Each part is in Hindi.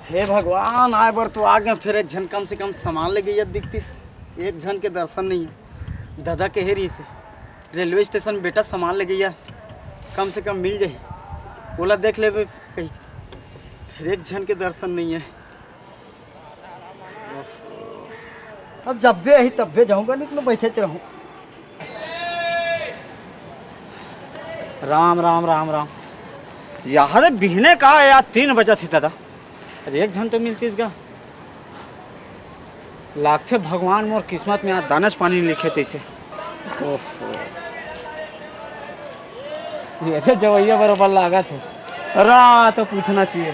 हे भगवान, आए बार तो आ गए, फिर एक झन कम से कम सामान ले गई दिखती। एक झन के दर्शन नहीं है। दादा के हेरी से रेलवे स्टेशन बेटा सामान ले गई, कम से कम मिल जाए। ओला देख ले कहीं, फिर एक झन के दर्शन नहीं है। अब जब भी यही तब भी जाऊंगा, नहीं तो बैठे रहूँ। राम राम राम राम। यार बिहने का यार 3 बजा थी दादा, अरे एक झन तो मिलती इसका। लागते भगवान मोर किस्मत में दानस पानी लिखे थे इसे। ये तो जवैया बराबर लागा थे। अरे तो पूछना चाहिए।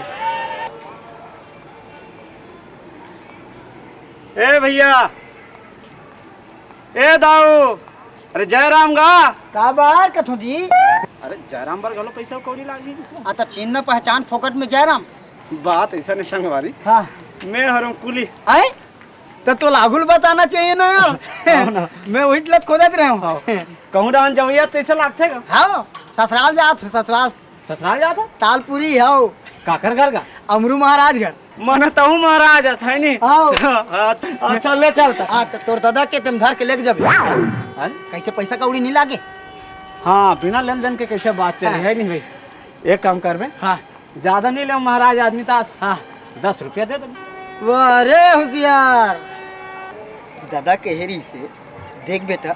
ए भैया, ए दाऊ, अरे जयराम गा का बार कथो जी। अरे जयराम बार गलो पैसा कौड़ी लागी। आता चिन्ह पहचान फोकट में जयराम। बात ऐसा नहीं संगवारी। हाँ मैं हरूँ कुली। आए तो लागुल बताना चाहिए ना यार। मैं वही लत खोजत रहा हूँ। कहूँ डान जवैया तो ऐसा लागते का। हाँ ससुराल जात, ससुराल जाता तालपुरी हो काकर घर का अमरू महाराज घर। मन तहु महाराज है नी। हाँ चल ले चलता। हाँ तो तोर दादा के तुम धर के लेके जब कैसे पैसा कौड़ी नहीं लागे। हाँ बिना लेन देन के कैसे बात चले है नहीं भाई। एक काम कर बे, हाँ ज्यादा नहीं ले महाराज आदमी था। हाँ 10 रुपया दे दो। वाह रे होशियार। दादा के हेरी से देख बेटा,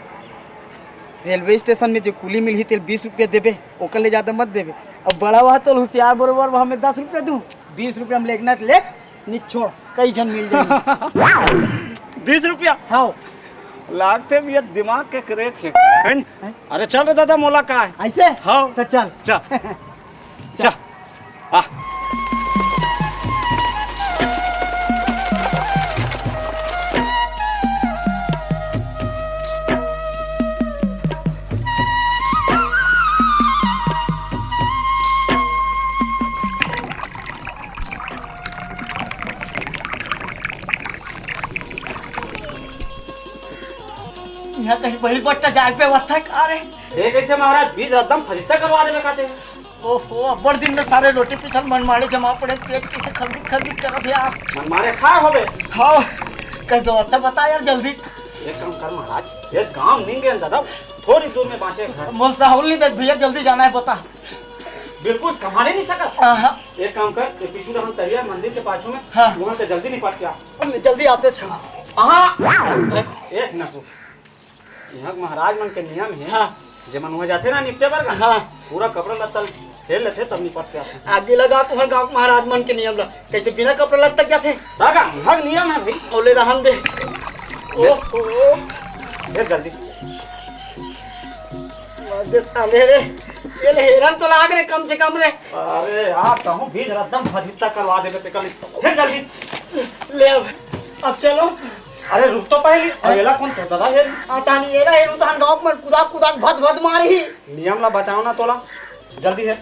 रेलवे स्टेशन में जो कुली मिली तेल 20 रुपया देवे, ओकर ले ज्यादा मत देवे। अब बड़ा हुआ तो होशियार बरोबर हमें 10 रुपया दूँ, 20 रुपया हम लेना ले निक छोड़, कई जन मिल जाएंगे। 20 रुपया हाँ लागते भी दिमाग के क्रेक है। अरे चल रे दादा, मोला का है ऐसे। हाँ तो चल चल चल आ। यहाँ कहीं बही बट्टा जाग पे वत्था का रे। ये कैसे महाराज 20 रद्दम फरिश्ता करवा दे कहते हैं। ओहो अब्बड़ दिन में सारे रोटी पिठल मनमाड़े जमा पड़े, पेट कैसे खरबीत करत है यार। मनमारे खाए होबे। हाँ कहीं व्यवस्था बता यार जल्दी। एक काम कर महाराज, ये काम नहीं गए दादा, थोड़ी दूर में बांचे घर। मोल साहुल नहीं देख भैया, जल्दी जाना है बता। बिल्कुल संभाले नहीं सकत। हाँ एक काम कर, ये पीछू हम तरिया मंदिर के पाछू में। हाँ। वहां से जल्दी निपट के आ। जल्दी आते छ। एक ना तू, यहाँ महाराज मन के नियम है। हाँ जे मन हो जाते ना निपटे बर का। हाँ पूरा कपड़ा लत्ता खेल लेते तब निपट के आते। आगे लगा तो है गाँव महाराज मन के नियम ला, कैसे बिना कपड़ा लग तक जाते। दादा हर नियम है भाई। ओले रहन दे। ओहो ये जल्दी साले रे, ये ले हेरन तो लाग रे कम से कम रे। अरे यार कहूँ 20 रद्दम फरिश्ता करवा दे ते कल। फिर जल्दी ले अब चलो। अरे रुक तो पहले। अगला कौन तो दादा ये आता नहीं ये हेरू तो गाँव में कुदाक भद मारी। नियम ला बताओ ना तोला, जल्दी है।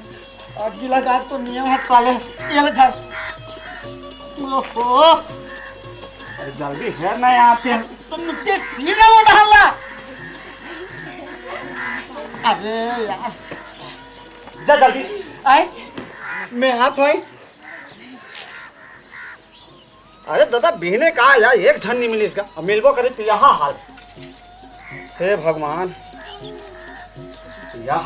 आगे लगा तो नियम है साले। ये ले धर। ओहो अरे जल्दी है ना आते हैं। तो मुझे सीने में डालना। अरे यार जा जल्दी आए मैं हाथ होई। अरे दादा बहने का यार एक झन नहीं मिली इसका। अब मिलबो करे तो यहाँ हाल। हे भगवान या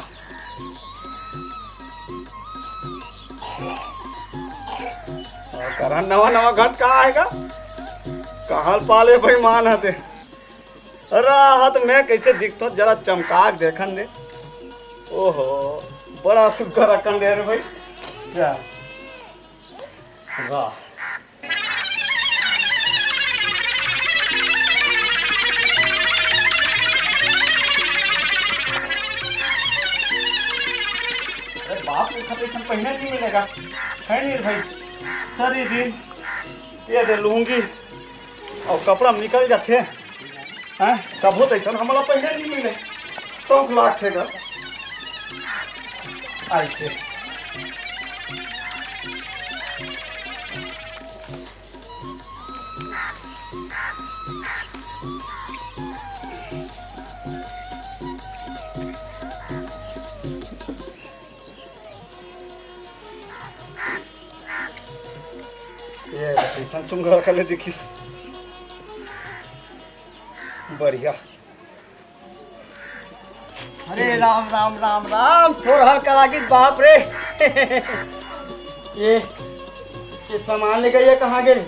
करा नवा घट का आएगा। कहाँ पाले भाई मान हते। अरे हाथ में कैसे दिखतो जरा चमकाक देखन दे। ओहो बड़ा सुग्घर रखन दे रे भाई। जा वाह बाप को खतरे पहने नहीं मिलेगा है नहीं भाई। सारी दिन ये दे लूंगी और कपड़ा निकल जाते हैं। कबो तो ऐसा हमारा पहने नहीं मिले। 100 लाख थे का ऐसे। ये कैसन सुंगर कले देखिस बढ़िया। अरे राम राम राम राम थोड़ा करा की बाप रे ये सामान ले गई है कहाँ गए?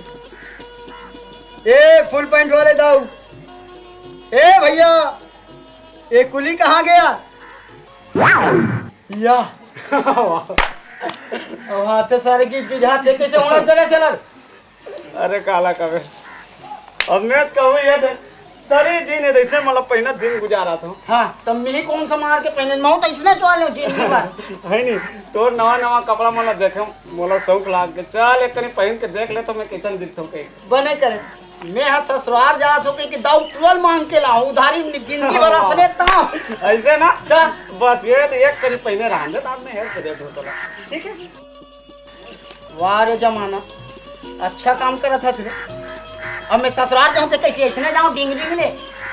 ए फुल पैंट वाले दाऊ, ए भैया ये कुली कहाँ गया? या हाथे सारे गीत गिझाते कैसे होना चले चलर। अरे काला कबे अब मैं कहूँ ये दे सारी दिन है इसने मतलब पहला दिन गुजारा था। हाँ तब मैं ही कौन सा मार के पहने माउंट इसने तो आले दिन के बाद है नहीं तो नवा नवा कपड़ा मला देखे मोला शौक लाग के चल एक कनी पहन के देख ले तो मैं कैसन दिखता हूँ कहीं बने करे। मैं हा ससुराल जा तो के दाऊ टोल मांग के लाऊं उधारी जिंदगी भर असले ता ऐसे ना बस ये तो एक कनी पहने रहने तो मैं हेल्प दे दूँ तोला ठीक है। वाह रे जमाना अच्छा काम करा था तुझे। अब मैं ससुराल जाऊं तो कैसे ऐसे जाऊं डिंग डिंग ले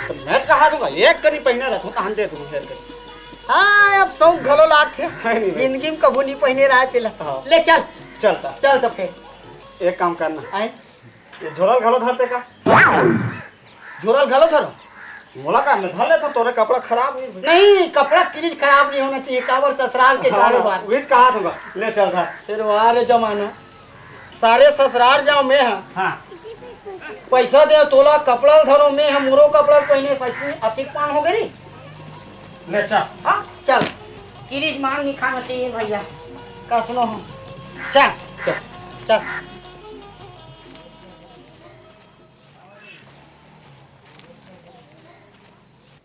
तो मैं कहा दूंगा एक कनी पहने रहता हूँ कहाँ दे दूँ हेल्प कर। हाँ अब सब घलो लाग थे है नहीं जिंदगी में कबू नहीं पहने रहा तेला हाँ। ले चल चलता चल तो फिर एक काम करना आए ये झोला घलो धरते का जोरल घलो धरो मोला का मैं धर ले तो तोरे कपड़ा खराब हुई नहीं कपड़ा क्रीज खराब नहीं होना चाहिए काबर ससुराल के कारोबार विद कहा दूंगा ले चल धर। फिर वाह रे जमाना सारे ससुराल जाओ मैं हाँ पैसा दे तोला कपड़ा धरो मैं हम मोरो कपड़ा पहने सच अतिक पान हो गई। ले चल हाँ चल क्रीज मान नहीं खाना चाहिए भैया का सुनो हम चल चल चल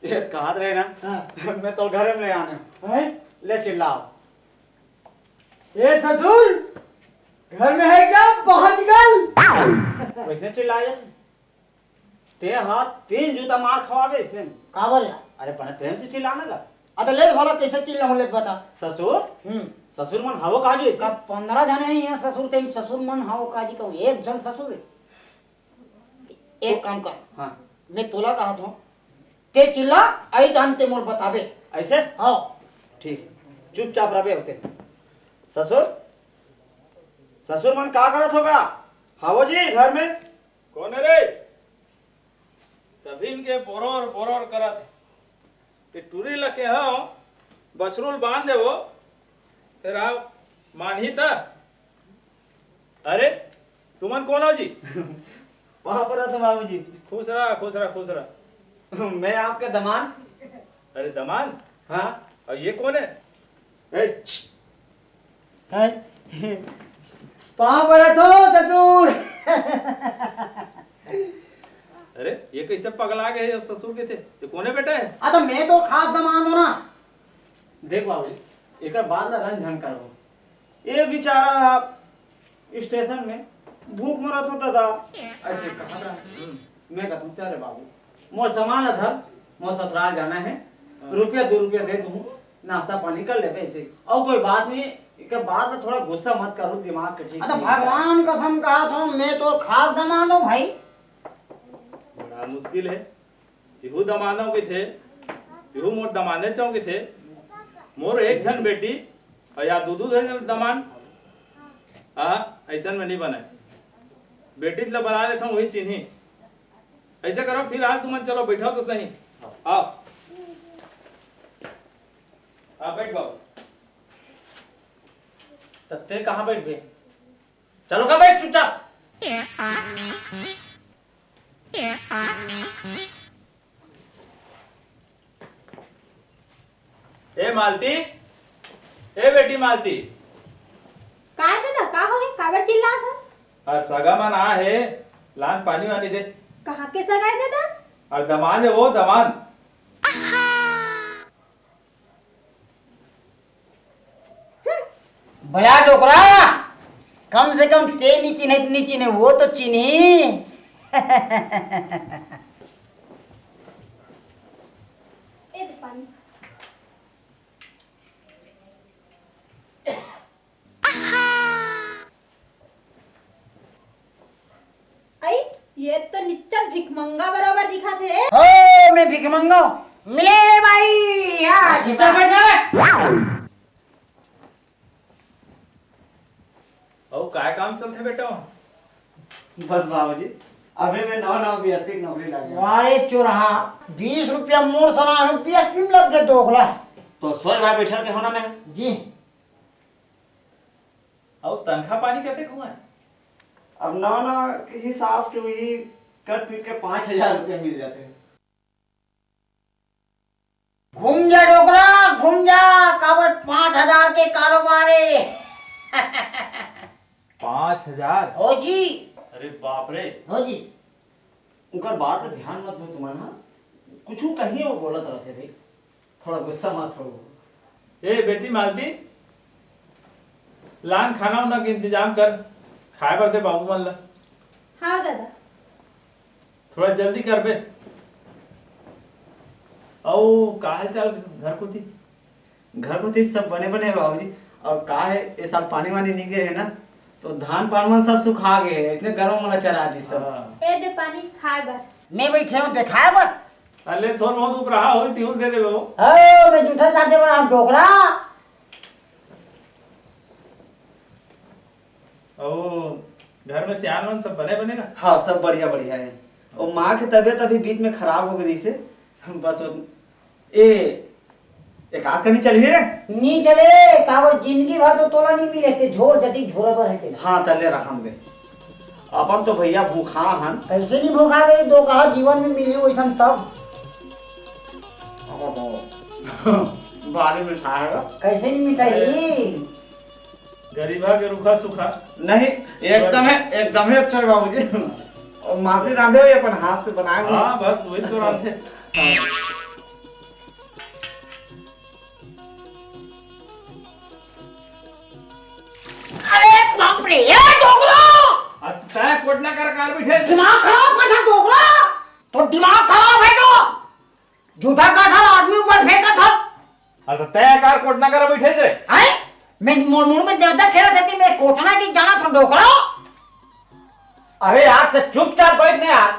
ये कहा रहे ना हाँ। मैं तो घर में ले आने हैं? ले चिल्लाओ। ए ससुर घर में है क्या बाहर निकल वैसे चिल्लाए ते हाथ तीन जूता मार खवावे इसने काबर या अरे बड़े प्रेम से चिल्लाने लगा। अत ले भला कैसे चिल्ला होले बता ससुर ससुर मन हावो काजू ऐसे का 15 जने ही हैं ससुर ते ससुर मन हाओ काजी कहूं एक जन ससुर है। एक काम कर हाँ मैं तोला कहा था ते चिल्ला आई जानते मोर बतावे ऐसे हाँ ठीक चुपचाप रहे होते। ससुर ससुर मन का करत होगा हावो जी घर में कौन है रे? तभी इनके बोरोर बोरोर करत कि टूरी लके हो बछरूल बांध दे वो फिर आप मानही था। अरे तुमन कौन हो जी? वहां पर तो बाबू जी खुश रहा खुश रहा खुश रहा। मैं आपका दमान। अरे दमान हाँ और ये कौन है? ए, कहाँ पर तो ससुर अरे ये कैसे पगला गए हैं ससुर के थे? ये कौन है बेटा है? तो मैं तो खास दमान हूँ ना। देख बाबू जी एक बात ना रंग झन करो ये बेचारा आप स्टेशन में भूख मरत होता था ऐसे कहा था। मैं कहता हूँ चले बाबू मोर सामान धर मोर ससुराल जाना है रुपया 2 रुपया दे दूँ नाश्ता पानी कर ले ऐसे और कोई बात नहीं एक बात में थोड़ा गुस्सा मत करो दिमाग के ठीक भगवान कसम कहा था मैं तो खास दमान हूँ भाई। बड़ा मुश्किल है। इहू दमानों के थे इहू मोर दमाने चाहो के थे मोर एक जन बेटी और या दू जन दमान हाँ ऐसा में नहीं बना बेटी तो बना लेता हूँ वही चिन्ही। ऐसे करो फिलहाल तुम चलो बैठो तो सही आओ आप बैठ बाबू। तत्ते कहाँ बैठ गए चलो का बैठ चुपचाप। ए मालती ए बेटी मालती काय दादा का होय काबर चिल्ला था? और सगा मन आ है लान पानी वानी दे कहाँ के सगाई दादा? और दमान है वो दमान भया डोकरा कम से कम ते नहीं चिन्हे वो तो चिन्ही ए दे पानी। आई ये तो निच्चर भिखमंगा बराबर दिखा थे। हो मैं भिख मंगो मिले भाई आज और काय काम चलते बेटा? बस बाबूजी अभी मैं नौ बीएसपी की नौकरी लग गया। वारे चोरहा 20 रुपया मोर सना है बीएसपी में लग गए दोगला। तो सोच भाई बैठल के होना मैं जी और तनख्वाह पानी कहते हुआ है? अब नौ के हिसाब से वही कट पीट के 5,000 रुपये मिल जाते हैं। घूम जा डोगरा घूम जा काबर 5,000 के कारोबार है। 5,000? हो जी अरे बाप रे, हो जी उनका बात पे ध्यान मत दो तुम्हारा, कुछ कहीं वो बोला तरह से भाई, थोड़ा गुस्सा मत हो। ए बेटी मालती, लान खाना उना के इंतजाम कर, खाए बर दे बाबू मन ला। हाँ दादा। थोड़ा जल्दी कर बे। औ का हाल चाल घर को थी? घर को थी सब बने बने बाबूजी। और का है ये साल पानी वानी नहीं गिरे है ना, तो धान पान सब सुखा गए है, इसने गरम वाला चरा दी सब। ए दे पानी खाए बर। मैं बैठे हूँ दिखाए बर। अले थोड़ बहुत उपराहा होई तिहुल दे दे वो। ओ मैं जूठा जाते बना डोगरा। ओ घर में सियान वन सब बने बनेगा? हाँ सब बढ़िया बढ़िया है। और माँ की तबीयत अभी बीच में खराब हो गई से बस एक आध नहीं चली रे। नहीं चले काबर जिंदगी भर तो तोला नहीं मिले ते झोर जदी झोरा पर है तेरा। हाँ तले रखम दे, अपन तो भैया भूखा हन। कैसे नहीं भूखा रे, दो कहा जीवन में मिली वैसन तब बारी में खाएगा कैसे नहीं मिटाई। गरीबा के रुखा सुखा नहीं, एकदम है अच्छा बाबूजी। और माफी रांधे हुए अपन हाथ से बनाए हुए। हाँ बस वही तो रांधे। अरे बाप रे ये डोगरा अब तय कोटना कर कार बैठे। दिमाग खराब कर था डोगरा, तो दिमाग खराब है तो झूठा का था आदमी ऊपर फेंका था। अब तय कार कोटना कर बैठे थे। है मैं मोड़ में देवता खेला था कि मैं कोटना की जाना था डोगरा। अरे यार तो चुपचाप बैठने यार,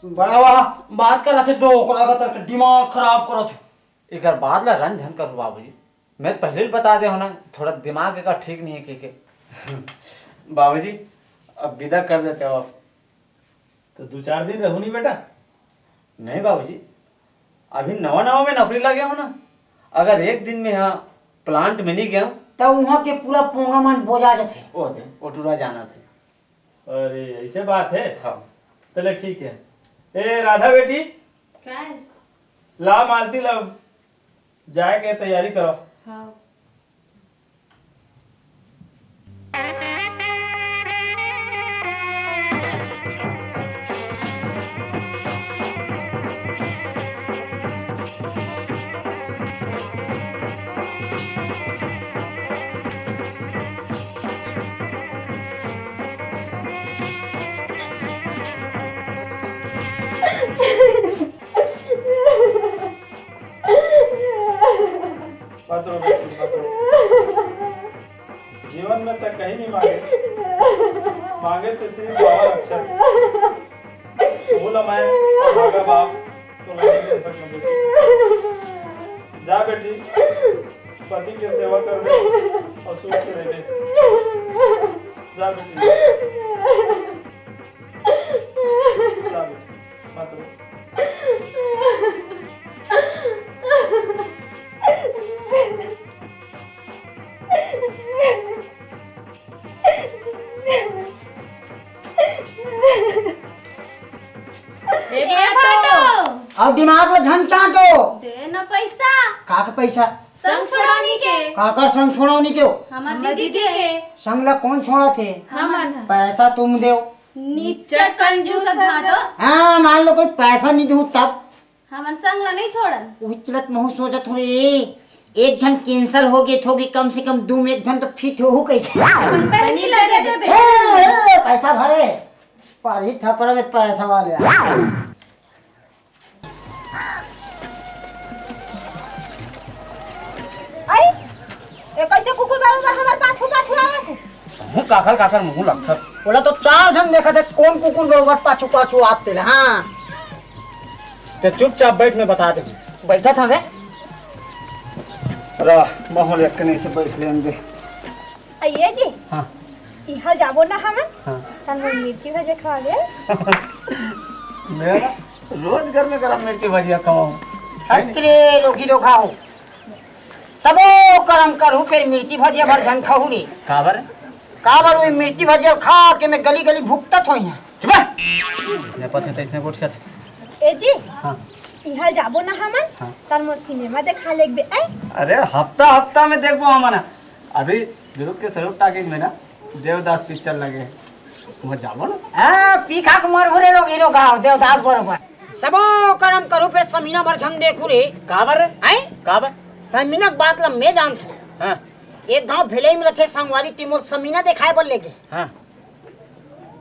बड़ा वाह बात कर रहे थे डोगरा का तो दिमाग खराब करो थे। एक बात ला रंग झन कर बाबूजी, मैं पहले ही बता दे होना, थोड़ा दिमाग का ठीक नहीं है के बाबूजी अब विदा कर देते हो आप। तो 2-4 दिन रहू नहीं बेटा? नहीं बाबूजी, अभी नवा में नौकरी लगे हो ना, अगर एक दिन में यहाँ प्लांट में नहीं गया तो वहाँ के पूरा पोंगा मन बोझा थे। ओटूरा जाना थे। अरे ऐसे बात है। हाँ चले ठीक है। ए राधा बेटी, क्या है? ला मालती ला, जाए के तैयारी करो। हाँ। मत रो बेटी, मत रो। जीवन में तक कहीं नहीं मांगे तो सिर्फ बाबा रक्षा। बोला मैं भागा बाप तो नहीं दे सकता बेटी। जा बेटी, पति की सेवा कर दे और सुख से रह दे। जा बेटी, जा बेटी, मत रो। अब दिमाग में झन चाटो दे ना पैसा। का के पैसा संग छोड़ानी के। काकर संग छोड़ानी क्यों। हमार दीदी के। संग ला कौन छोड़ा थे। हमार पैसा तुम दो। नीचे कंजूस भाटो। हाँ मान लो कोई पैसा नहीं दूँ तब हमार संग ला नहीं छोड़न। विचलत महू सोचा थोड़ी एक जन कैंसल हो गई थोड़ी, कम से कम 2 में एक जन तो फिट हो गई। नहीं लगे देबे। पैसा भरे पारी थपड़ा में पैसा वाले। आई ए कैसे कुकुर बराबर हमार पाछू पाछू आवत है। मुँह काखर मुँह लगता। बोला तो 4 जन देखा थे कौन कुकुर बराबर पाछू पाछू आते ले। हाँ तो चुपचाप बैठ में बता दे। बैठा था रे माहौल एक नहीं से बैठ लेंगे। आइए जी। हाँ इहा जाबो ना हम हाँ तन में मिर्ची भजे खा ले मेरा रोज घर में गरम मिर्ची भजिया खाओ छत्रे लोगी लो खाओ सबो करम करू फिर मिर्ची भजिया भर झन खाऊ रे काबर काबर वही मिर्ची भजिया खा के मैं गली गली भुगतत होई हैं चुप ने पछे तैसे गोट छत ए जी हाँ इहा जाबो ना हम हाँ। तन में सिनेमा देखा लेबे आई अरे हफ्ता हफ्ता में देखबो हमना अभी दुर्ग के सड़क टाकिंग में ना देवदास पिक्चर लगे वहाँ जाबो ना हां पीखा कुमार घरे लोग हीरो गाओ देवदास बरोबर सबो करम करू फिर समीना भर झन देखू रे काबर हैं काबर समीना के बात ला मैं जानता हाँ एक गांव भेले में रथे संगवारी तिमोर समीना दिखाए बर लेगे हाँ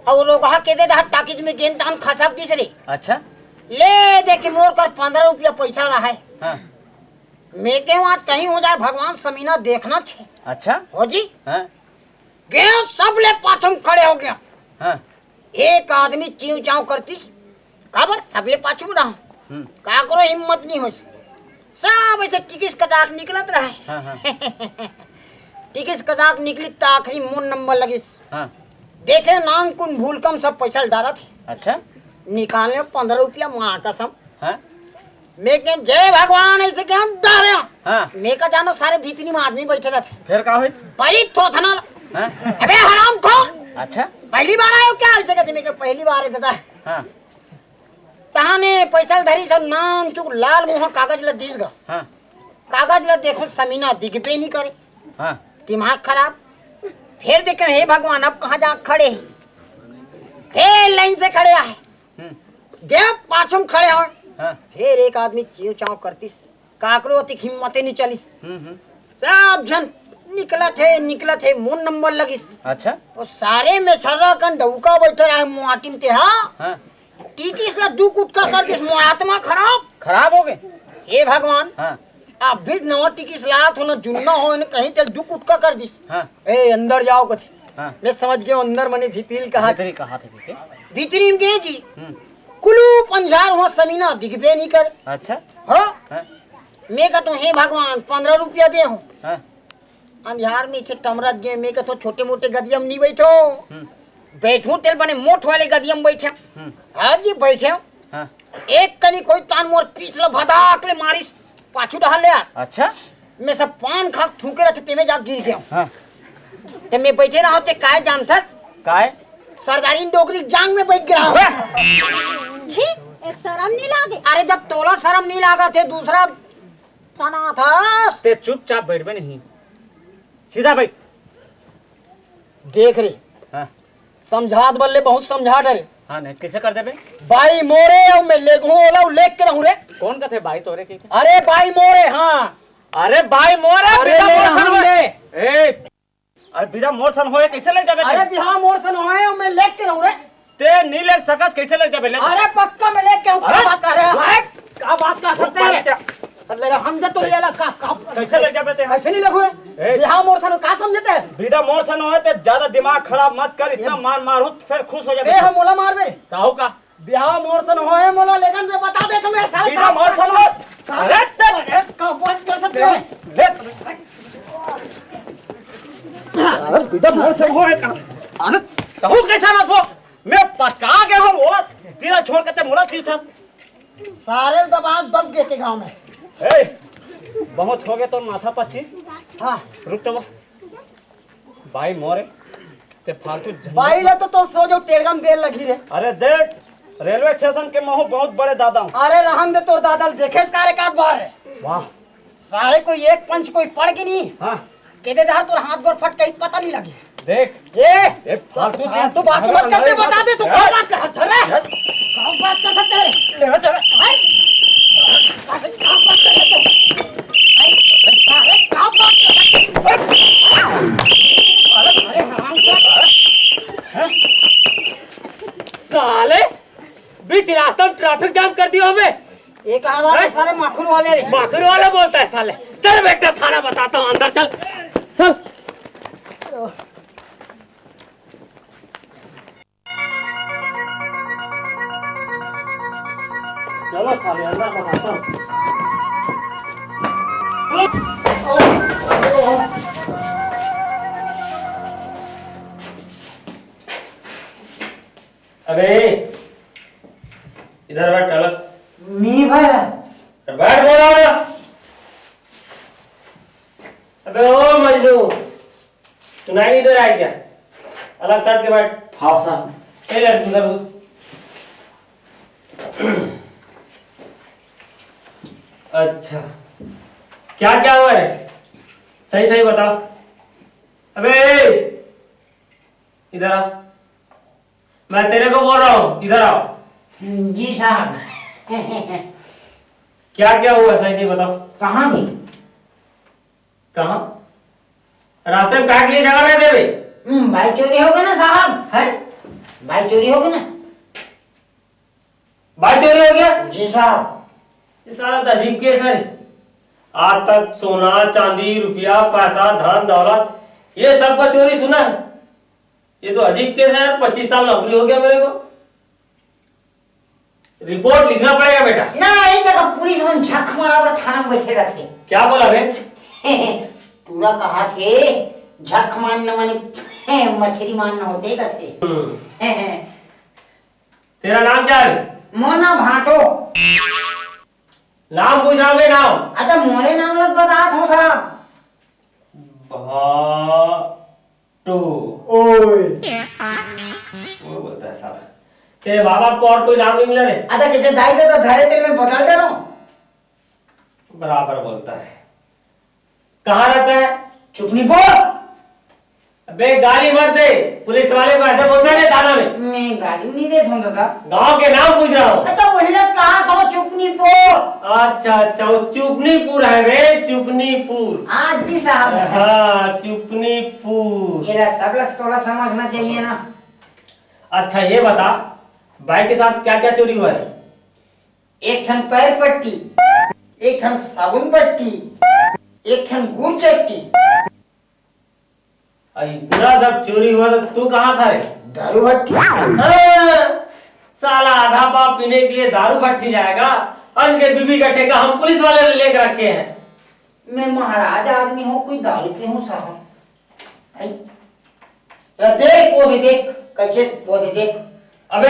और लोग वहाँ के दे रहा टाकिज में गेंद दान खसक दिस रे अच्छा ले दे के मोर कर 15 रुपया पैसा रहा है हाँ मैं के आज कहीं हो जाए भगवान समीना देखना छे अच्छा हो जी हाँ गए सब ले पाछम खड़े हो गया हाँ एक आदमी चीव चाव करती काबर सब ले पाछम रहा का करो हिम्मत नहीं हो सब ऐसे टिकिस कदाक निकलत रहा है हाँ हाँ टिकिस कदाक निकली तो आखिरी मोन नंबर लगी हाँ देखे नाम कुन भूल कम सब पैसा डाला थे अच्छा निकालने 15 रुपया माँ कसम हाँ मैं के जय भगवान ऐसे के हम डरे हाँ मैं का जानो सारे भीतरी में आदमी बैठे रहते फिर का होइस बड़ी थोथना हाँ अबे हराम खो अच्छा पहली बार आयो क्या ऐसे कहते मैं के पहली बार है दादा हाँ तहाने पैसा धरी सब नाम चुक लाल मुंह कागज ला दिस गा हाँ कागज ला देखो समीना दिखबे नहीं करे हाँ दिमाग खराब फिर देखे हे भगवान अब कहाँ जा खड़े हैं हे लाइन से खड़े आए गए पाछम खड़े हो हाँ फिर एक आदमी चीव चाव करतीस काकरो अति हिम्मते नहीं चलिस हम्म। सब जन निकला थे मुन नंबर लगिस अच्छा और सारे में छर्रा कन डौका बैठे रहे मुआटिम ते हाँ हाँ टीकिस ला दू कुटका कर दिस मुआत्मा खराब खराब हो गए हे भगवान हाँ अब भी नवा टिकिस लात हो ना जुन्ना हो न कहीं ते दू कुटका कर दिस हाँ ए अंदर जाओ कथे हाँ मैं समझ गया अंदर मने भीतरी कहा तेरी कहा थे ठीक है भीतरी में गए जी कुलू पंजार हुआ समीना दिखबे नहीं कर अच्छा हो हाँ मैं का तो हे भगवान 15 रुपया दे हूँ हाँ अंधार में से टमरत गए मैं का तो छोटे मोटे गदियम नहीं बैठो बैठू तेल बने मोट वाले गदियम बैठे हाँ जी बैठे हाँ एक कनी कोई तान मोर पीछला भदाक ले मारिस पाछू डहाल ले अच्छा मैं सब पान खा थूके रहते ते में जा गिर गया हाँ ते मैं बैठे रहा ते काय जानथस काय सरदारी डोकरी जांग में बैठ गया छी ए शर्म नहीं लागे अरे जब तोला शर्म नहीं लगा थे दूसरा तना था ते चुपचाप बैठ बे नहीं सीधा बैठ देख रे हाँ समझात बल्ले बहुत समझा डरे हाँ नहीं कैसे कर दे बे भाई मोरे और मैं लेगू ओला लेक के रहूं रे कौन का थे भाई तोरे के अरे भाई मोरे हाँ अरे भाई मोर है अरे बिना ले मोर सन हम होए ले। ए अरे बिना मोर सन होए कैसे लग जाबे अरे बिहार मोर सन होए और मैं लेक के रहूं रे ते नहीं लग सकत कैसे लग जाबे ले अरे पक्का मैं लेक के हूं क्या अरे! बात कर रहे हैं क्या बात कर सकते हैं अरे हम तो ले ला का कैसे लग जाबे ते कैसे नहीं लगू रे ए! बिहार मोर सन का समझते हैं बिना मोर सन होए ते ज्यादा दिमाग खराब मत कर इतना मारू फिर खुश हो ए जाबे हम मोला मार बे काहू का बिहार मोर सन होए मोला लेकिन से बता दे तुम्हें साल बिना मोर सन हो अरे का बात कर सकते हैं ले अरे बिना मोर सन होए अरे कहू कैसा मत हो मैं पटका के हम मोला तेरा छोड़ के ते मोला तीर्थस सारे दबाव दब गए के गांव में ए बहुत हो गए तो माथा पच्ची हाँ रुक तो भाई मोरे ते फालतू भाई ला तो सो जो टेड़गम देर लगी रे अरे देख रेलवे स्टेशन के महू बहुत बड़े दादा हूँ अरे रहम दे तोर दादा देखे इस कार्य का बार है वाह सारे कोई एक पंच कोई पड़ के नहीं हाँ केदे धार तोर हाथ गोर फट कहीं पता नहीं लगी देख ए फालतू हाँ, तू बात मत करते बता दे तू क्या बात कर चल रे क्या बात कर सकते हैं ले चल हाय अरे क्या बात कर सकते हो अरे क्या बात कर सकते अरे हराम का साले बीच रास्ता में ट्रैफिक जाम कर दिया हमें एक आवाज सारे माखुर वाले रे माखुर वाला बोलता है साले चल बेटा थाना बताता हूँ अंदर चल चल चलो साले अंदर बताता हूँ अबे इधर बैठ अलग मी भर बैठ बोला ना। अबे ओ मजनू सुनाई नहीं दे रहा है क्या? अलग सट के बैठ। हाँ साहब। ए लड़की उधर घुस। अच्छा क्या क्या हुआ है? सही सही बताओ। अबे इधर आओ, मैं तेरे को बोल रहा हूँ, इधर आओ। जी साहब। क्या क्या हुआ सही सही बताओ। कहाँ जी? कहाँ? रास्ते में काट लिए झगड़ रहे थे बे? भाई चोरी हो गया ना साहब। है? भाई चोरी हो गया ना। भाई चोरी हो गया? जी साहब। ये सारा तो अजीब केस है। आज तक सोना चांदी रुपया पैसा धन दौलत ये सब का चोरी सुना है। ये तो अजीब केस है। 25 साल नौकरी हो गया मेरे को। रिपोर्ट लिखना पड़ेगा बेटा। नहीं तो पुलिस में झक मारा और थाना में बैठे रहते। क्या बोला बे? पूरा कहा थे झक मारने माने मछली मारना होते कहते। तेरा नाम क्या है? मोना भाटो। नाम पूछ रहा हूँ बे, नाम। अच्छा मोरे नाम लग बता दो साहब। भाटो। ओए वो बोलता है साला। तेरे बाप को और कोई नाम नहीं मिला रे? अच्छा जैसे दाई दे तो धरे तेरे में बदल दे रहा हूँ। बराबर बोलता है। कहाँ रहता है? चुपनी बोल। अबे गाली मत दे, पुलिस वाले को ऐसे बोलते हैं थाना में। मैं गाली नहीं दे दूँ दादा। गांव के नाम पूछ रहा हूँ। अच्छा वही लोग कहा था चुपनी बोल। अच्छा अच्छा वो चुपनीपुर है बे, चुपनीपुर। हाँ जी साहब। हाँ चुपनीपुर। ये सब लोग थोड़ा समझना चाहिए ना। अच्छा ये बता, भाई के साथ क्या क्या चोरी हुआ है? एक ठन पैर पट्टी, एक ठन साबुन पट्टी, एक ठन गुड़ चट्टी। इतना सब चोरी हुआ तो तू कहाँ था रे? दारू भट्टी। हाँ, साला आधा पाव पीने के लिए दारू भट्टी जाएगा। अनके बीबी का ठेका हम पुलिस वाले ने लेकर रखे हैं। मैं महाराज आदमी हूँ, कोई दारू पे हूँ साहब। देख वो देख कैसे वो देख। अबे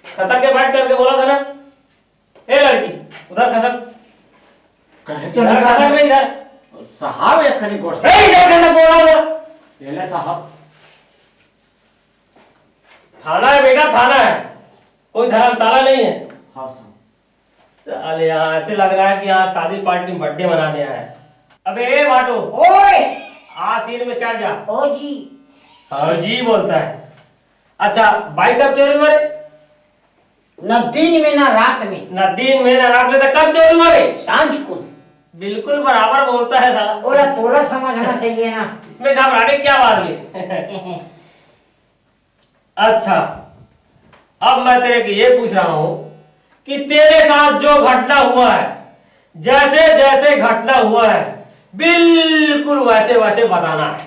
खसक के बैठ करके बोला था ना। ए लड़की उधर खसक। इधर खसक में इधर। साहब एक खनी गोड़ इधर खसक बोला ना। ले साहब। थाना है बेटा, थाना है, कोई धर्मशाला नहीं है। हाँ साहब। साले यहाँ ऐसे लग रहा है कि यहाँ शादी पार्टी में बर्थडे मनाने आया है। अबे ए बाटो ओए आसीन में चढ़ जा। ओ जी। हाँ जी बोलता है। अच्छा बाइक कब चोरी हुआ रे? न दिन में न रात में। न दिन में न रात में, तो कब चोरी हुआ रे? सांझ को। बिल्कुल बराबर बोलता है साला। और थोड़ा समझना चाहिए ना। इसमें घबराने की क्या बात है? अच्छा अब मैं तेरे को ये पूछ रहा हूं कि तेरे साथ जो घटना हुआ है, जैसे जैसे घटना हुआ है बिल्कुल वैसे वैसे बताना है।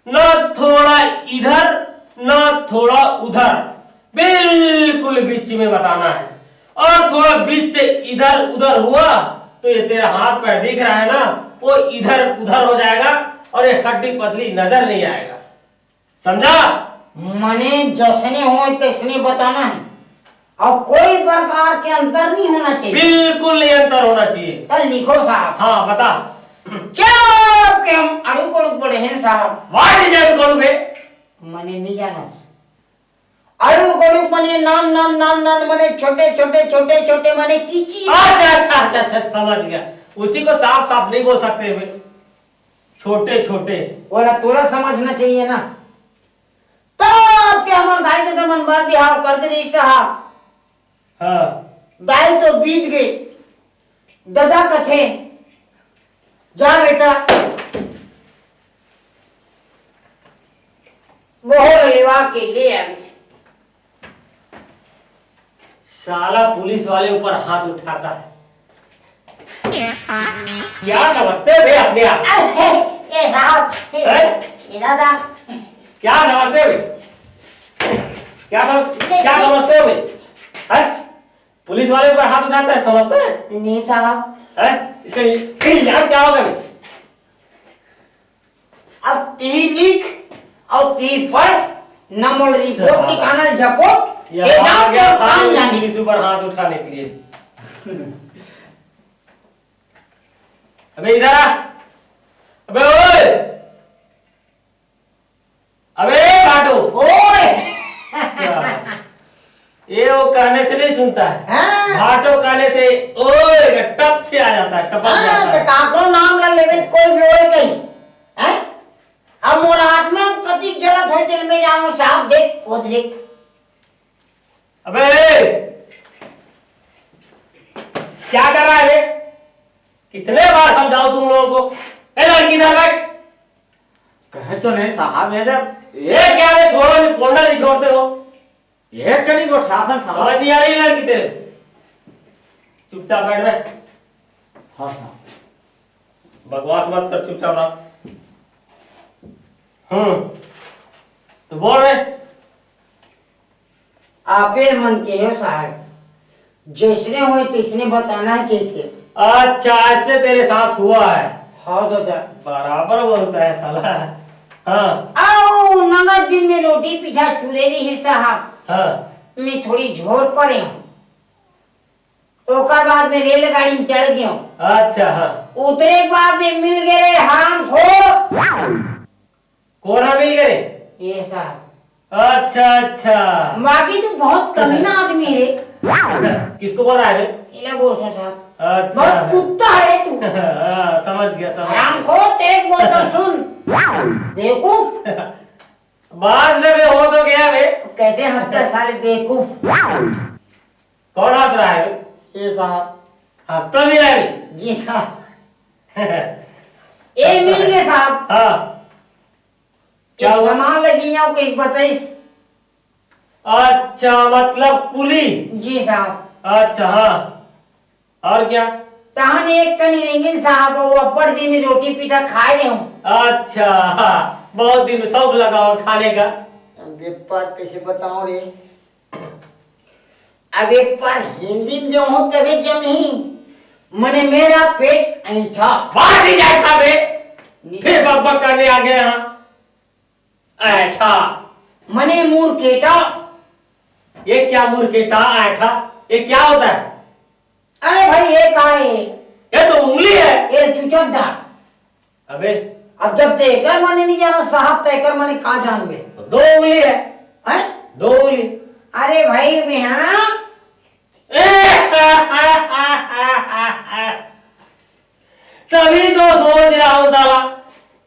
न थोड़ा इधर न थोड़ा उधर, बिल्कुल बीच में बताना है। और थोड़ा बीच से इधर उधर हुआ तो ये तेरा हाथ पैर दिख रहा है ना, वो इधर उधर हो जाएगा और ये हड्डी पतली नजर नहीं आएगा। समझा? मने जैसने हो तैसने बताना है और कोई प्रकार के अंतर नहीं होना चाहिए। बिल्कुल नहीं अंतर होना चाहिए। तो लिखो साहब। हाँ बता। क्या के हम अड़ू को पड़े हैं साहब। वाट जान करोगे? मने नहीं जाना। अड़ू गड़ू मने नान नान नान नान मने छोटे छोटे छोटे छोटे मने कीची। अच्छा अच्छा अच्छा अच्छा समझ गया। उसी को साफ साफ नहीं बोल सकते हुए, छोटे छोटे। बोला थोड़ा समझना चाहिए ना। तो क्या हम दाई दे मन बार बिहार कर दे रही साहब। हाँ दाई तो बीत गई। दादा कथे जा बेटा गोहर लेवा के ले आवे। साला पुलिस वाले ऊपर हाथ उठाता है। क्या समझते हैं अपने आप? ए साहब ए दादा क्या समझते हो? क्या समझते हो? पुलिस वाले ऊपर हाथ उठाता है, समझते हैं? नहीं साहब। इसका इल्जाम क्या होगा? अब ती लिख और ती पढ़ न मोल रिपोर्ट दिखाना झपोट ये ये आ जाओ गया तो काम जाने इंग्लिश ऊपर हाथ उठाने के लिए। अबे इधर आ, अबे ओए, अबे काटो। ओए ये वो कहने से नहीं सुनता है, हाँ। भाटो कहने से ओए टप से आ जाता है, टपक हाँ, जाता तो है। काकरो नाम ला लेवे कोई भी ओए गई हैं अब मोर आत्मा कति जलत होय तेल में जाऊं साहब देख वो देख अबे क्या कर रहा है बे? कितने बार समझाऊं तुम लोगों को? ए लड़की इधर बैठ। कहे तो नहीं साहब, ये जब ये क्या है, थोड़ा भी कोंडा नहीं छोड़ते हो? ये कहीं को ठासन समझ साहब। नहीं आ रही लड़की तेरे? चुपचाप बैठ बे। हाँ साहब। बकवास मत कर, चुपचाप रह। तो बोल रहे आपे मन के हो साहब जैसने होए तिसने बताना है के अच्छा, ऐसे तेरे साथ हुआ है? हाँ दादा बराबर बोलता है साला। हाँ आओ नगद दिन में रोटी पीछा चूरे रही है साहब हाँ मैं थोड़ी झोर पड़े हूँ ओकर बाद में रेलगाड़ी में चढ़ गया हूँ अच्छा हाँ। उतरे के बाद में मिल गए हराम खोर कोना मिल गए? ये साहब अच्छा अच्छा। बाकी तो बहुत कमीना आदमी है रे किसको बोल रहा है बे? इला बोल साहब अच्छा बहुत कुत्ता है रे तू समझ गया समझ हराम गया। खोर तेरे बोल तो सुन देखो बाज में हो तो गया बे। कैसे हंसता साले बेवकूफ कौन हंस रहा है बे? ये साहब हंसता भी है बे? जी साहब ये मिल गए साहब हाँ क्या क्या हुआ? सामान लगी है एक बताइस अच्छा मतलब कुली। जी साहब अच्छा हाँ और क्या? तहन एक कनी रेंगे साहब वो अपर दिन में रोटी पीटा खाए ले हूँ अच्छा हाँ, बहुत दिन शौक लगा हो खाने का। अब एक बार कैसे बताऊं रे अब एक बार हिंदी में जो हूँ तभी जमी मने मेरा पेट ऐठा बाहर नहीं जाता बे, फिर बकबक करने आ गए यहाँ। ऐठा, मने मूर केटा ये क्या मूर्खेटा ऐठा, ये क्या होता है? अरे भाई ये का है ये तो उंगली है। ये चुचकदार अबे अब जब तेकर मने नहीं जाना साहब तेकर मने कहा जानबे दो उंगली है, हैं दो उंगली। अरे भाई मैं हाँ तभी तो सोच रहा हूँ साला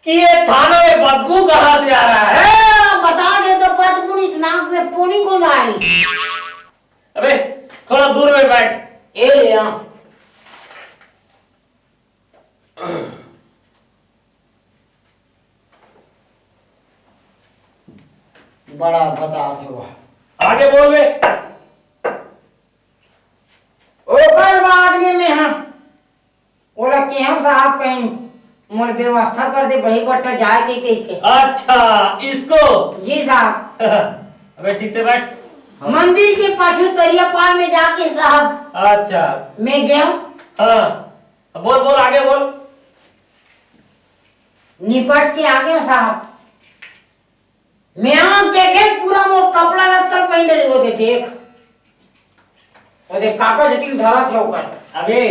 कि ये थाना में बदबू कहाँ से आ रहा है। बता दे तो पदपुनी नाक में पुनी को आ रही अबे थोड़ा दूर में बैठ। ए ले आ बड़ा बता दो आगे बोल बे। ओकर बाद में मैं हम ओला के हम साहब कहीं मोर व्यवस्था कर दे बही बट्टा जाए के अच्छा इसको। जी साहब अबे ठीक से बैठ। मंदिर के पाछू तरिया पार में जाके साहब अच्छा मैं गया हाँ बोल बोल आगे बोल। निपट के आगे साहब मैं आम देखे पूरा मोर कपड़ा लत्तर पहन रही होते देख और देख काका जटिल धरा थे ओकर अबे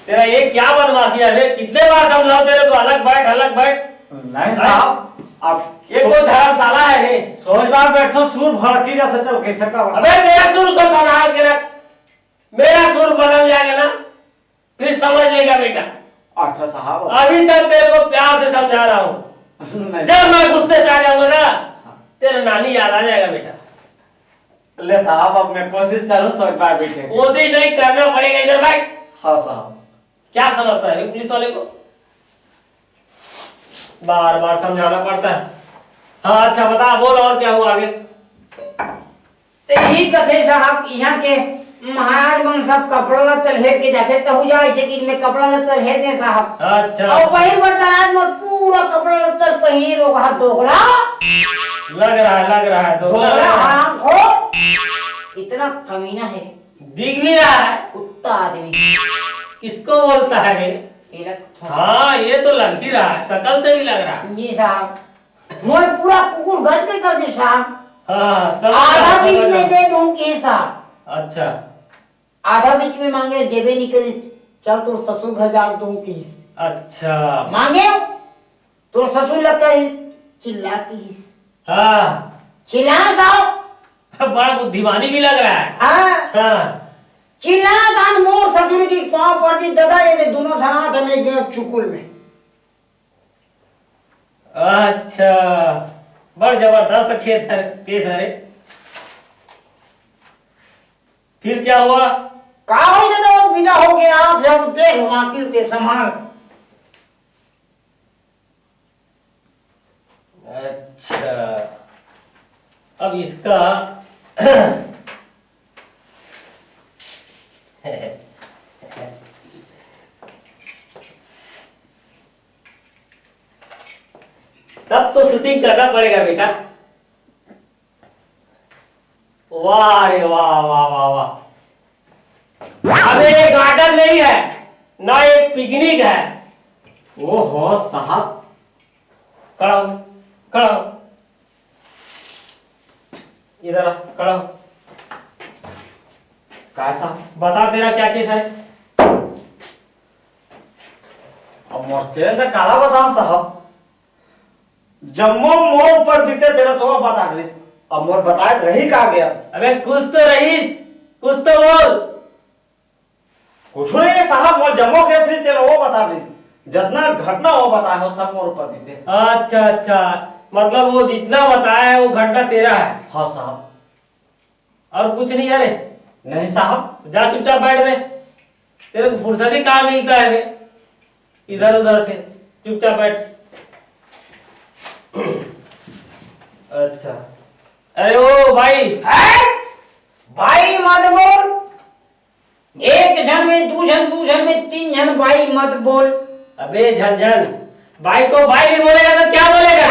तेरा ये क्या बदमाशी है बे? कितने बार समझाओ तेरे को अलग बैठ। नहीं साहब, अब ये कोई धर्मशाला है रे? सोच बार बैठो सुर भड़की जाते तो कैसे का अबे तेरा सुर को संभाल के रख, मेरा सुर बदल जाएगा ना फिर समझ लेगा बेटा। अच्छा साहब। अभी तक तेरे को प्यार से समझा रहा हूँ, नहीं जब मैं गुस्से से आ जाऊंगा ना तेरा नानी याद आ जाएगा बेटा। ले साहब, अब मैं कोशिश करूँ सोच बार बैठे। कोशिश नहीं करना पड़ेगा, इधर बैठ। हाँ साहब। क्या समझता है पुलिस वाले को? बार बार समझाना पड़ता है। हाँ अच्छा बता, बोल और क्या हुआ आगे? तो यही कथे साहब यहाँ के महाराज मन सब कपड़ा लत्तर हेर के जाते तो हो जाए से कि मैं कपड़ा लत्तर हेर दे साहब। अच्छा और पहिर बटराज में पूरा कपड़ा लत्तर पहिने रोगा दोगला लग रहा है तो दोगला हराम खो इतना कमीना है दिख नहीं रहा है। कुत्ता आदमी किसको बोलता है बे? ये लग हाँ ये तो लग ही रहा है, शकल से भी लग रहा है। जी साहब मोर पूरा कुकुर गद के कर दे साहब। हाँ समझ आधा बीच गया, में दे दूं कि साहब? अच्छा आधा बीच में मांगे देवे नहीं करे, चल तो ससुर घर जा दूं कि अच्छा मांगे तो ससुर लगता है चिल्ला की हाँ चिल्ला साहब। बड़ा बुद्धिमानी भी लग रहा है। हाँ हाँ चिल्ला दान मोर ससुर की पांव पड़ दी दादा, ये दोनों जना थे में गए चुकुल में। अच्छा बड़ जबरदस्त खेत है केस है रे। फिर क्या हुआ? का हो दादा बिना हो गया जब देख वाकिल के समान। अच्छा अब इसका तब तो शूटिंग करना पड़ेगा बेटा। वाह रे वाह वाह वाह वाह। अब ये गार्डन नहीं है ना एक पिकनिक है। ओहो साहब, खड़ा हो, खड़ा हो। इधर आ, खड़ा हो। कैसा? बता तेरा क्या केस है? अब मोर केस काला बताओ साहब, जम्मू मोर ऊपर बीते तेरा तो बता दे। अब मोर बताए रही का गया? अबे कुछ तो रहीस, कुछ तो बोल। कुछ नहीं है साहब, मोर जम्मू केस नहीं तेरा वो बता दे। जितना घटना हो बताए हो सब मोर ऊपर बीते। अच्छा अच्छा मतलब वो जितना बताया है वो घटना तेरा है हाँ साहब। और कुछ नहीं है रे? नहीं साहब। जा चुपचाप बैठ बे। तेरे को फुर्सत ही कहाँ मिलता है बे इधर उधर से। चुपचाप बैठ। अच्छा अरे ओ भाई। भाई मत बोल, एक जन में दू जन में तीन जन भाई मत बोल। अबे झंझन भाई को भाई नहीं बोलेगा तो क्या बोलेगा?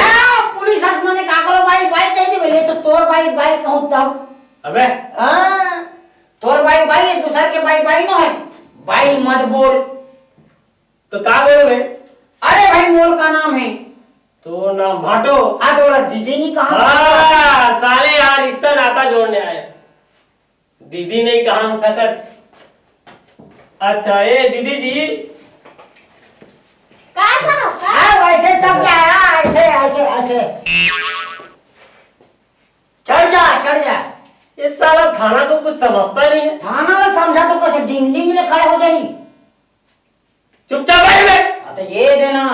पुलिस आसमान ने का करो भाई भाई कहते बोले तो तोर भाई भाई कहूं तब। अबे हाँ तोर भाई भाई दूसर के भाई भाई ना है, भाई मत बोल। तो क्या बोलोगे? अरे भाई मोर का नाम है तो नाम भाटो। तोरा दीदी नहीं कहा? हाँ साले यार रिश्ता नाता जोड़ने आए। दीदी नहीं कहा सकत। अच्छा ये दीदी जी का साहब का वैसे तब क्या है, ऐसे ऐसे ऐसे चढ़ जा। ये साला थाना को कुछ समझता नहीं है। थाना में समझा तो कैसे डिंग डिंग में खड़े हो जाई। चुपचाप बैठ बे। तो ये देना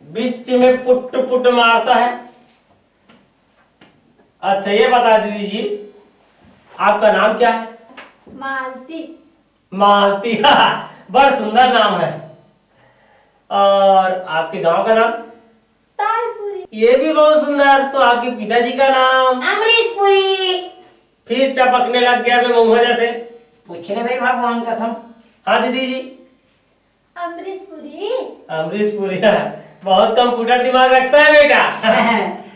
बीच में पुट पुट मारता है। अच्छा ये बता दीदी जी आपका नाम क्या है? मालती। मालती बड़ा सुंदर नाम है। और आपके गांव का नाम? तालपुरी। ये भी बहुत सुंदर। तो आपके पिताजी का नाम? अमरीशपुरी। फिर टपकने लग गया मैं मुंह जैसे। पूछ ले भाई भगवान कसम। हाँ दीदी जी। अमरीशपुरी। अमरीश पुरी बहुत कंप्यूटर दिमाग रखता है बेटा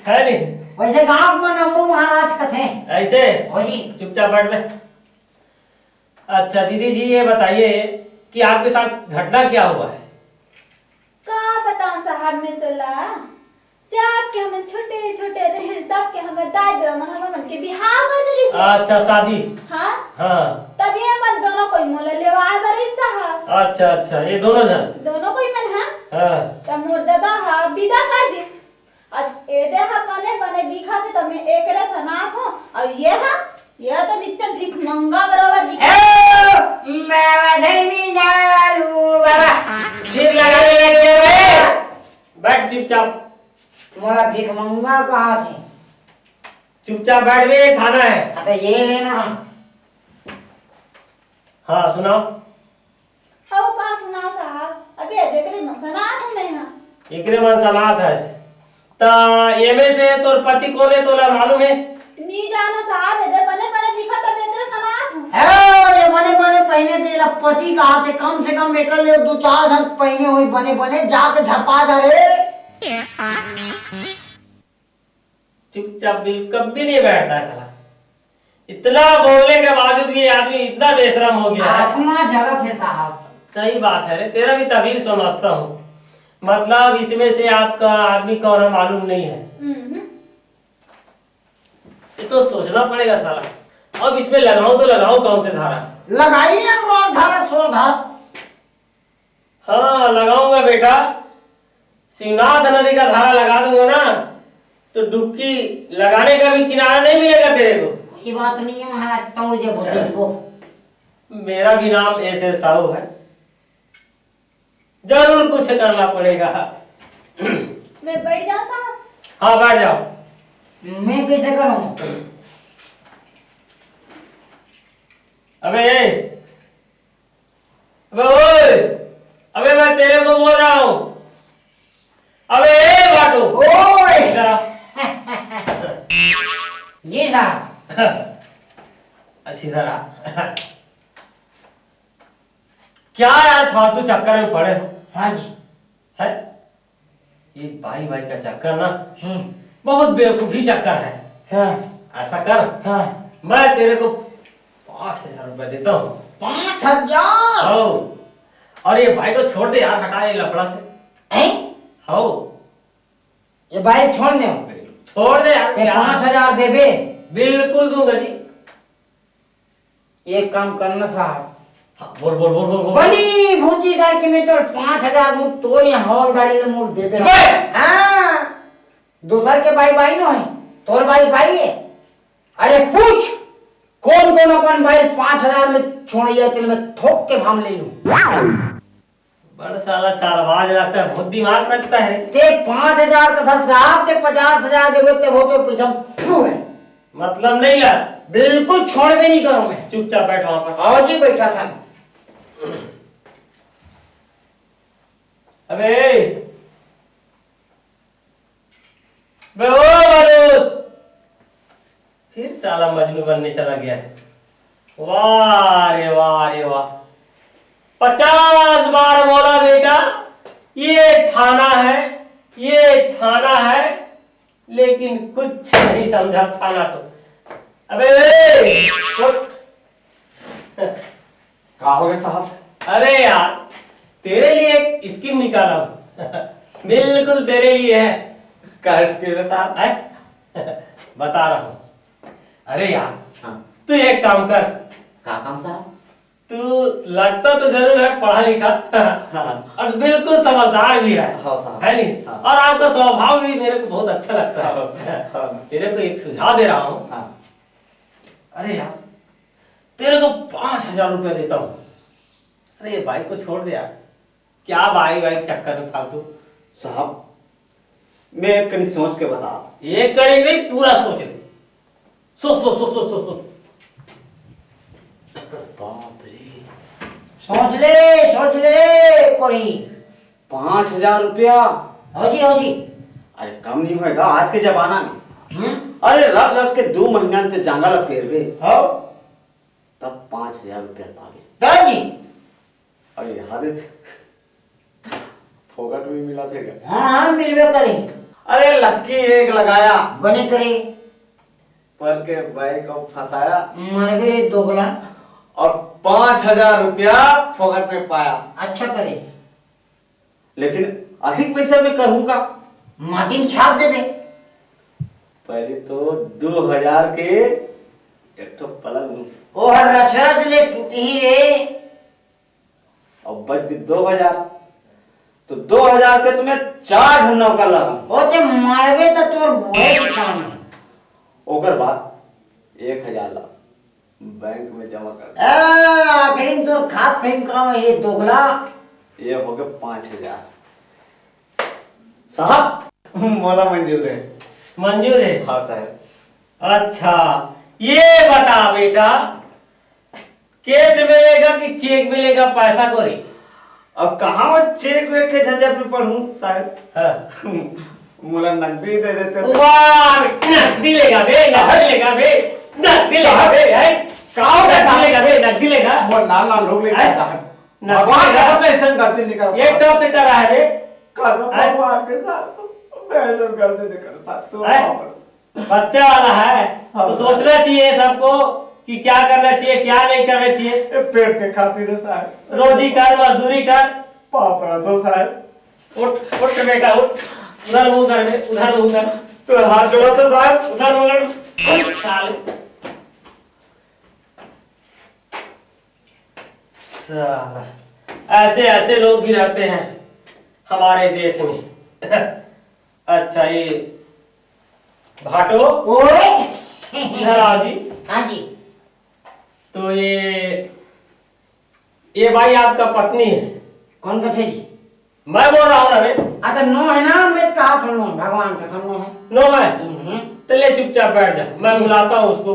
है नहीं? वैसे गांव में नमरू महाराज कथे ऐसे हो जी। चुपचाप बैठ ले। अच्छा दीदी जी ये बताइए कि आपके साथ घटना क्या हुआ है? का बताऊं साहब में तोला, जब के हमें छोटे छोटे रहे तब के हमें दादा मन के बिहाव कर देली से। अच्छा शादी। हाँ हाँ तब ये मन दोनों कोई मोल लेवा करे साहब। अच्छा अच्छा ये दोनों जन। दोनों कोई मन हाँ हाँ तब मोर दादा हा विदा कर दी। अब ए दे हा बने बने दिखा थे तब मैं एक रे सनात हो। अब ये तो निच्चन भिख मंगा बराबर दिखा। मैं धर्मी डालू बाबा फिर लगाने लग गए बे। बैठ चुपचाप। तुम्हारा भिख मंगा कहाँ थे? चुपचाप बैठ बे थाना है। तो ये लेना। हाँ सुनाओ। हाउ कहाँ सुनाओ साहब, अभी देख रही सनात हूँ मैं यहाँ। एकरे मन समात है। ता एमे से तोर पति कौन है तोला मालूम है? नी जानो साहब इधर बने बने दिखा तब एकरे सनात हूँ। ये बने बने पहने तेरा पति कहाँ थे? कम से कम एक ले दो चार जन पहने हुई बने बने जाके झपा जा रे। चुपचाप बिल्कुल कभी नहीं बैठता है साला। इतना बोलने के बावजूद भी ये आदमी इतना बेशरम हो गया है। आत्मा जगत है साहब। सही बात है रे, तेरा भी तकलीफ समझता हूँ। मतलब इसमें से आपका आदमी कौन है मालूम नहीं है। ये तो सोचना पड़ेगा साला। अब इसमें लगाऊं तो लगाऊं कौन से धारा? लगाइए रोज धारा 100 धार। हाँ लगाऊंगा बेटा। शिवनाथ नदी का धारा लगा दूंगा ना तो डुबकी लगाने का भी किनारा नहीं मिलेगा तेरे को। कोई बात नहीं है महाराज, तोड़ जे बोले को। मेरा भी नाम एस साहू है, जरूर कुछ करना पड़ेगा। मैं बैठ जाऊं साहब? हाँ बैठ जाओ। मैं कैसे करूं? अबे अबे ओए, अबे मैं तेरे को बोल रहा हूँ। अबे बाटू ओए इधर आओ। जी साहब। सीधा रहा। क्या यार फालतू चक्कर में पड़े हो? हाँ जी। है ये भाई भाई का चक्कर ना हम्म। बहुत बेवकूफी चक्कर है। हाँ ऐसा कर, हाँ। मैं तेरे को 5,000 रुपए देता हूँ। 5,000? हो और ये भाई को छोड़ दे यार, हटा ये लफड़ा से। हैं? हो ये बाइक छोड़ दे। छोड़ दे यार। ते क्या? 5,000 देबे? बिल्कुल दूंगा जी। एक काम करना साहब, हाँ, बोल बोल बोल बोल बोल। बनी भूजी करके मैं तो 5,000 मुझ तो ये हवलदारी ले मुझ दे दे। बे! हाँ दूसर के भाई भाई नो है, तोर भाई भाई है। अरे पूछ कौन कौन अपन भाई 5,000 में छोड़िए, तेल में थोक के भाम ले लूं। बड़ा साला चालबाज लगता है, बहुत दिमाग रखता है। ते 5,000 का था साहब, ते 50,000 देवे ते वो तो पीछे फू है। मतलब नहीं लस। बिल्कुल छोड़ भी नहीं करूं मैं। चुपचाप बैठ वहां पर। आओ जी बैठा था। अबे बे ओ मनोज, फिर साला मजनू बनने चला गया है। वाह रे वाह रे वाह, 50 बार बोला बेटा ये थाना है, ये थाना है, लेकिन कुछ नहीं समझा थाना को। अबे उठ। कहा हो गया साहब? अरे यार तेरे लिए एक स्कीम निकाला हूं। बिल्कुल तेरे लिए है। क्या स्कीम है साहब? है? बता रहा हूं। अरे यार हाँ। तू एक काम कर, क्या काम साहब? तू लगता तो जरूर है पढ़ा लिखा और बिल्कुल समझदार भी है। हाँ साहब। है नहीं? हाँ। और आपका स्वभाव भी मेरे को बहुत अच्छा लगता है। हाँ। तेरे को एक सुझाव दे रहा हूँ। हाँ। अरे यार तेरे को 5,000 रुपया देता हूँ। अरे ये बाइक को छोड़ दे यार, क्या बाइक बाइक चक्कर में फालतू। साहब मैं कहीं सोच के बता। एक कड़ी नहीं, पूरा सोच ले। सोच सोच सोच सोच सोच सोच। बाप रे, सोच ले रे कोई। 5,000 रुपया? हो जी। अरे कम नहीं होएगा आज के जमाना में। अरे रट रट के 2 महीना से जंगल पेरबे हो तब 5,000 रुपया पागे। क्या जी? अरे हादित फोकट में मिला थे क्या? हाँ मिलवे करे। अरे लक्की एक लगाया बने करे पर के भाई को फंसाया मरवे रे दोगला। और 5,000 रुपया फोकट में पाया। अच्छा करे, लेकिन अधिक पैसा में करूंगा। माटी में छाप देबे। पहले तो 2,000 के एक तो पलंग ओ हर रचरच ले टूटी ही रे। और बच गए 2,000, तो 2,000 के तुम्हें 4 नौकर लगा। ओ ते मारबे तो तोर बुए के काम है। ओकर बाद 1,000 ला बैंक में जमा कर। आखिरी में तोर खात फेम काम है रे दोगला। ये हो गए 5,000 साहब। मोला मंजूर है। मंजूर है? हाँ साहब। अच्छा ये बता बेटा, कैश मिलेगा कि चेक मिलेगा पैसा को रे? अब कहाँ वो चेक वेक के झंझट में पढ़ूं साहब। हाँ। मोला नकदी दे देते तो। वाह नकदी लेगा बे, नकदी लेगा बे, नकदी लेगा बे, है काओ नकदी लेगा बे, नकदी लेगा। वो नाल लोग लेते हैं? साहब। नकदी भगवान लेगा। कसम ऐसा गलती नहीं कर। ये कब से कर रहा है बे? कसम हैं? भगवान के साथ मैं ऐसा गलती नहीं करता। तो हैं? बच्चा वाला है हाँ। तो सोचना चाहिए सबको कि क्या करना चाहिए क्या नहीं करना चाहिए। ये पेट के खातिर है साहब। रोजी कर, मजदूरी कर। पाप रहा तो साहब। उठ उठ बेटा उठ, उधर मुंह कर बे, उधर मुंह कर, तो हाथ जोड़ा तो साहब। उधर मुंह कर। साले साला ऐसे ऐसे लोग भी रहते हैं हमारे देश में। अच्छा ये भाटो ओए इधर आओ जी। हाँ जी। तो ये भाई आपका पत्नी है? कौन कथे जी? मैं बोल रहा हूँ ना बे। तो नो है ना, मैं कहा था नो, भगवान का नो है। नो है तो ले चुपचाप बैठ जा, मैं बुलाता हूँ उसको।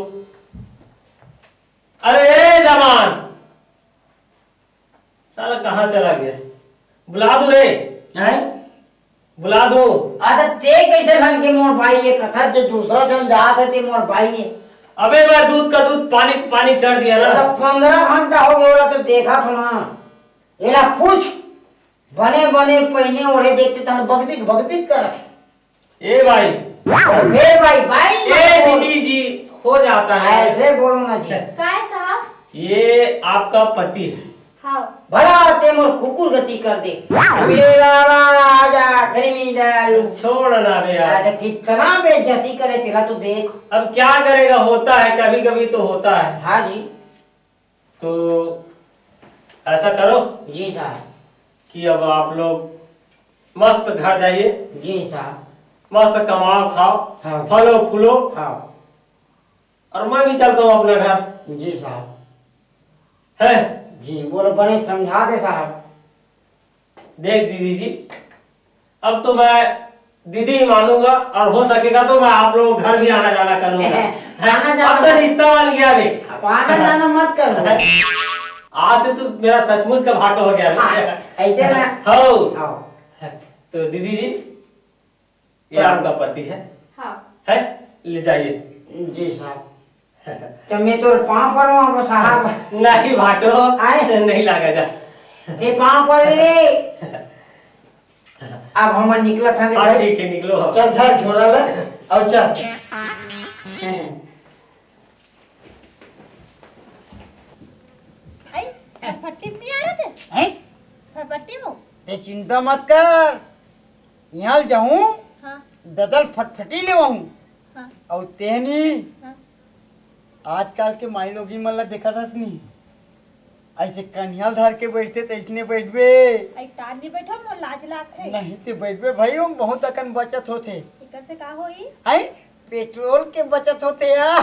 अरे जमान साला कहाँ चला गया? बुला दूं रे? हैं? बुला दूं? ते कैसे ढंग के मोर भाई ये कथा जो दूसरा जन जात है ते मोर भाई है। अबे मैं दूध का दूध पानी पानी कर दिया ना। 15 घंटा हो गया तो देखा था ना। एला पूछ बने बने पहने ओढ़े देखते तन बगबिक बगबिक करत। ए भाई फिर भाई ए दीदी जी हो जाता है ऐसे बोलो ना जी। काय साहब? ये आपका पति है। हाँ भला ते मोर कुकुर गति कर दे। मेरे बाबा आजा खरीदार छोड़ ना बे यार। अरे कितना बेइज्जती करे तेरा तो देख। अब क्या करेगा, होता है कभी कभी तो होता है। हाँ जी। तो ऐसा करो जी साहब। कि अब आप लोग मस्त घर जाइए, जी साहब। मस्त कमाओ खाओ, हाँ। फलो फूलो, हाँ और मैं भी चलता हूँ अपने घर। जी साहब। है जी बोलो बने समझा दे साहब। देख दीदी जी, अब तो मैं दीदी ही मानूंगा, और हो सकेगा तो मैं आप लोगों के घर भी आना जाना करूंगा। आना जाना अब तो रिश्ता बन गया बे। अब आना जाना मत करो। आज से तो मेरा सचमुच का भाटो हो गया बे। ऐसे ना हो हाँ। तो दीदी जी ये क्या? आपका पति है? हाँ है, ले जाइए। जी साहब। तो मैं तो पाँव पड़ूंगा साहब। नहीं भाटो आए? नहीं लागा जा। ये पाँव पड़ रे। अब हम निकला था हाँ ठीक है निकलो। चल चल छोड़ा ले अब चल। आई फटफटी में नहीं आ रहे थे? हैं? फटफटी में? ते चिंता मत कर, यहाँ जाऊं हाँ ददल फटफटी ले वहूं। हाँ और तेनी हाँ। आजकल के माई लोग ही मला देखा था नहीं, ऐसे कन्हैया धर के बैठते तो इसने बैठबे आई तार नहीं बैठो मोर लाज लाग है। नहीं ते बैठबे भाई, हम बहुत अकन बचत होते इकर से का होई? हैं, पेट्रोल के बचत होते यार।